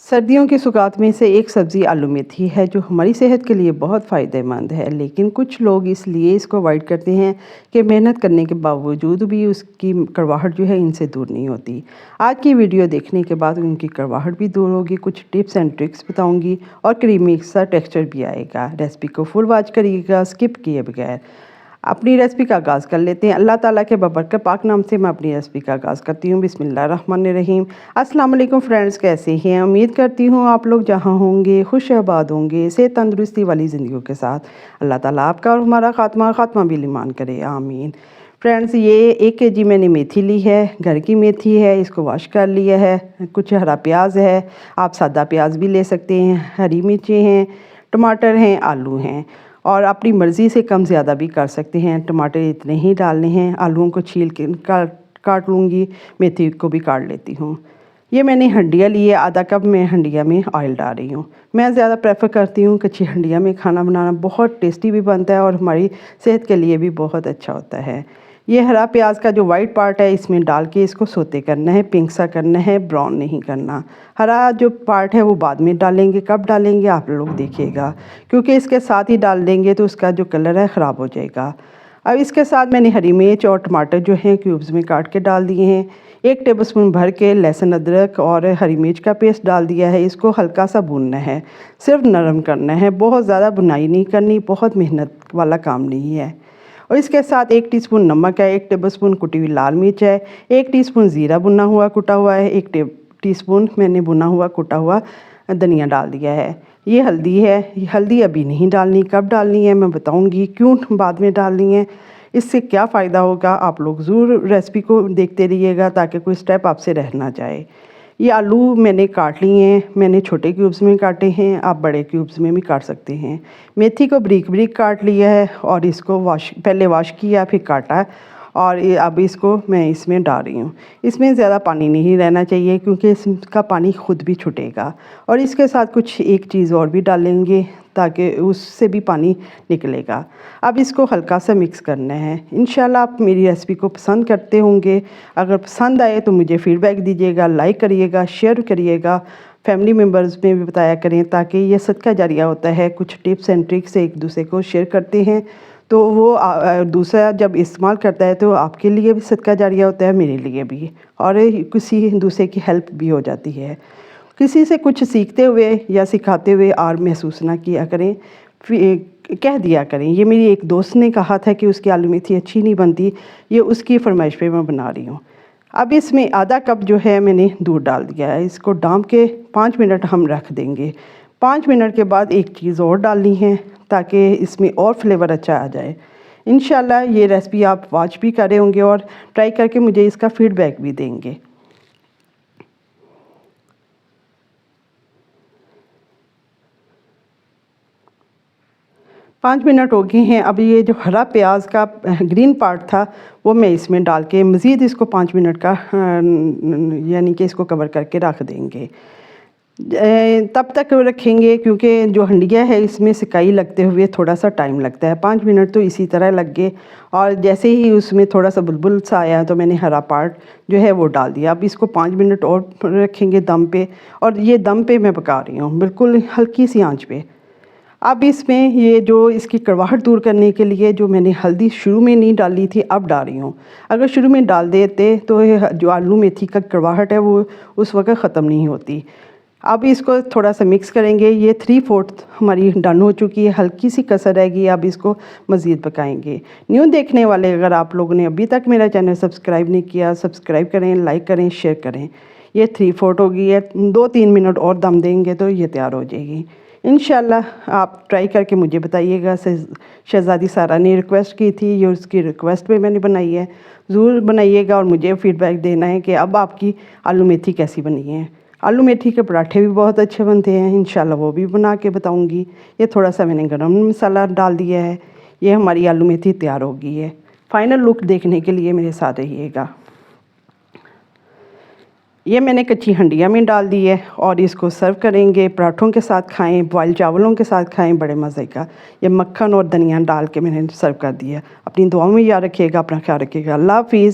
सर्दियों के सुगात में से एक सब्ज़ी आलू मेथी है जो हमारी सेहत के लिए बहुत फ़ायदेमंद है, लेकिन कुछ लोग इसलिए इसको अवॉइड करते हैं कि मेहनत करने के बावजूद भी उसकी कड़वाहट जो है इनसे दूर नहीं होती। आज की वीडियो देखने के बाद उनकी कड़वाहट भी दूर होगी, कुछ टिप्स एंड ट्रिक्स बताऊंगी और क्रीमी सा टेक्सचर भी आएगा। रेसिपी को फुल वॉच करिएगा, स्किप किए बगैर। अपनी रेसिपी का आगाज़ कर लेते हैं। अल्लाह ताला के बबरकत पाक नाम से मैं अपनी रेसिपी का आगाज़ करती हूँ। बिस्मिल्लाहिर्रहमानिर्रहीम। अस्सलाम वालेकुम फ्रेंड्स, कैसे हैं? उम्मीद करती हूँ आप लोग जहाँ होंगे खुश आबाद होंगे, सेहत तंदुरुस्ती वाली ज़िंदगी के साथ। अल्लाह ताला आपका और हमारा खात्मा भी ईमान करे, आमीन। फ्रेंड्स, ये 1 केजी मैंने मेथी ली है, घर की मेथी है, इसको वॉश कर लिया है। कुछ हरा प्याज है, आप सादा प्याज भी ले सकते हैं, हरी मिर्चें हैं, टमाटर हैं, आलू हैं और अपनी मर्ज़ी से कम ज़्यादा भी कर सकते हैं। टमाटर इतने ही डालने हैं। आलूओं को छील के काट लूँगी, मेथी को भी काट लेती हूँ। ये मैंने हंडिया ली है, आधा कप मैं हंडिया में ऑयल डाल रही हूँ। मैं ज़्यादा प्रेफर करती हूँ कच्ची हंडिया में खाना बनाना, बहुत टेस्टी भी बनता है और हमारी सेहत के लिए भी बहुत अच्छा होता है। ये हरा प्याज का जो वाइट पार्ट है इसमें डाल के इसको सोते करना है, पिंक सा करना है, ब्राउन नहीं करना। हरा जो पार्ट है वो बाद में डालेंगे, कब डालेंगे आप लोग देखिएगा, क्योंकि इसके साथ ही डाल देंगे तो उसका जो कलर है ख़राब हो जाएगा। अब इसके साथ मैंने हरी मिर्च और टमाटर जो हैं क्यूब्स में काट के डाल दिए हैं। 1 टेबलस्पून भर के लहसुन अदरक और हरी मिर्च का पेस्ट डाल दिया है। इसको हल्का सा भूनना है, सिर्फ नरम करना है, बहुत ज़्यादा भुनाई नहीं करनी, बहुत मेहनत वाला काम नहीं है। और इसके साथ 1 टीस्पून नमक है, 1 टेबलस्पून कुटी हुई लाल मिर्च है, 1 टीस्पून ज़ीरा भुना हुआ कुटा हुआ है, 1 टीस्पून मैंने भुना हुआ कुटा हुआ धनिया डाल दिया है। ये हल्दी है, ये हल्दी अभी नहीं डालनी, कब डालनी है मैं बताऊंगी, क्यों बाद में डालनी है, इससे क्या फ़ायदा होगा। आप लोग ज़रूर रेसिपी को देखते रहिएगा ताकि कोई स्टेप आपसे रह ना जाए। ये आलू मैंने काट लिए हैं, मैंने छोटे क्यूब्स में काटे हैं, आप बड़े क्यूब्स में भी काट सकते हैं। मेथी को बारीक बारीक काट लिया है और इसको पहले वॉश किया फिर काटा और अब इसको मैं इसमें डाल रही हूँ। इसमें ज़्यादा पानी नहीं रहना चाहिए क्योंकि इसका पानी खुद भी छूटेगा। और इसके साथ कुछ एक चीज़ और भी डालेंगे ताकि उससे भी पानी निकलेगा। अब इसको हल्का सा मिक्स करना है। इंशाल्लाह आप मेरी रेसिपी को पसंद करते होंगे। अगर पसंद आए तो मुझे फ़ीडबैक दीजिएगा, लाइक करिएगा, शेयर करिएगा, फैमिली मेम्बर्स में भी बताया करें ताकि ये सदका जारिया होता है। कुछ टिप्स एंड ट्रिक्स एक दूसरे को शेयर करते हैं तो वो दूसरा जब इस्तेमाल करता है तो आपके लिए भी सदका जारिया होता है, मेरे लिए भी, और किसी दूसरे की हेल्प भी हो जाती है। किसी से कुछ सीखते हुए या सिखाते हुए और महसूस ना किया करें, कह दिया करें। ये मेरी एक दोस्त ने कहा था कि उसकी आलू मेथी अच्छी नहीं बनती, ये उसकी फरमाइश पे मैं बना रही हूँ। अब इसमें आधा कप जो है मैंने दूध डाल दिया है। इसको डाम के 5 मिनट हम रख देंगे। 5 मिनट के बाद एक चीज़ और डालनी है ताकि इसमें और फ्लेवर अच्छा आ जाए। इंशाल्लाह ये रेसिपी आप वॉच भी करे होंगे और ट्राई करके मुझे इसका फ़ीडबैक भी देंगे। पाँच मिनट हो गए हैं। अब ये जो हरा प्याज का ग्रीन पार्ट था वो मैं इसमें डाल के मज़ीद इसको 5 मिनट का यानी कि इसको कवर करके रख देंगे। तब तक रखेंगे क्योंकि जो हंडिया है इसमें सिकाई लगते हुए थोड़ा सा टाइम लगता है। 5 मिनट तो इसी तरह लग गए और जैसे ही उसमें थोड़ा सा बुलबुल सा आया तो मैंने हरा पार्ट जो है वो डाल दिया। अब इसको 5 मिनट और रखेंगे दम पे, और ये दम पे मैं पका रही हूँ बिल्कुल हल्की सी आंच पे। अब इसमें ये जो इसकी कड़वाहट दूर करने के लिए जो मैंने हल्दी शुरू में नहीं डाली थी अब डाल रही हूँ। अगर शुरू में डाल देते तो जो आलू मेथी का कड़वाहट है वो उस वक्त ख़त्म नहीं होती। अब इसको थोड़ा सा मिक्स करेंगे। ये 3/4 हमारी डन हो चुकी है, हल्की सी कसर रहेगी। अब इसको मज़ीद पकाएंगे। न्यू देखने वाले अगर आप लोगों ने अभी तक मेरा चैनल सब्सक्राइब नहीं किया, सब्सक्राइब करें, लाइक करें, शेयर करें। ये 3/4 हो गई है, 2-3 मिनट और दम देंगे तो ये तैयार हो जाएगी। इंशाल्लाह आप ट्राई करके मुझे बताइएगा। शहज़ादी सारा ने रिक्वेस्ट की थी, ये उसकी रिक्वेस्ट पे मैंने बनाई है। ज़रूर बनाइएगा और मुझे फ़ीडबैक देना है कि अब आपकी आलू मेथी कैसी बनी है। आलू मेथी के पराठे भी बहुत अच्छे बनते हैं, इंशाल्लाह वो भी बना के बताऊंगी। ये थोड़ा सा मैंने गरम मसाला डाल दिया है। ये हमारी आलू मेथी तैयार हो गई है। फ़ाइनल लुक देखने के लिए मेरे साथ रहिएगा। ये मैंने कच्ची हंडिया में डाल दी है और इसको सर्व करेंगे। पराठों के साथ खाएं, बॉयल चावलों के साथ खाएं, बड़े मज़े का। ये मक्खन और धनिया डाल के मैंने सर्व कर दिया। अपनी दुआओं में याद रखिएगा, अपना ख्याल रखिएगा। अल्लाह हाफ़िज़।